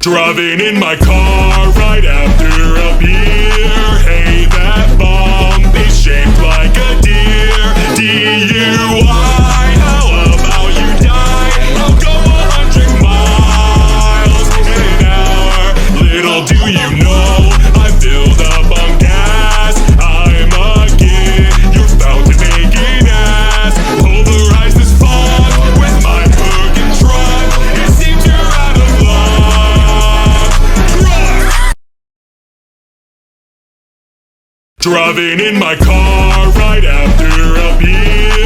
Driving in my car right after a beer. Hey, that bomb is shaped like a deer. DUI, how about you die? I'll go 100 miles in an hour. Little do you know, I filled up on gas. I'm a kid, you're about to make an ass. Pulverize this fog with my cooking truck. It seems you're out of luck. Driving in my car right after a beer.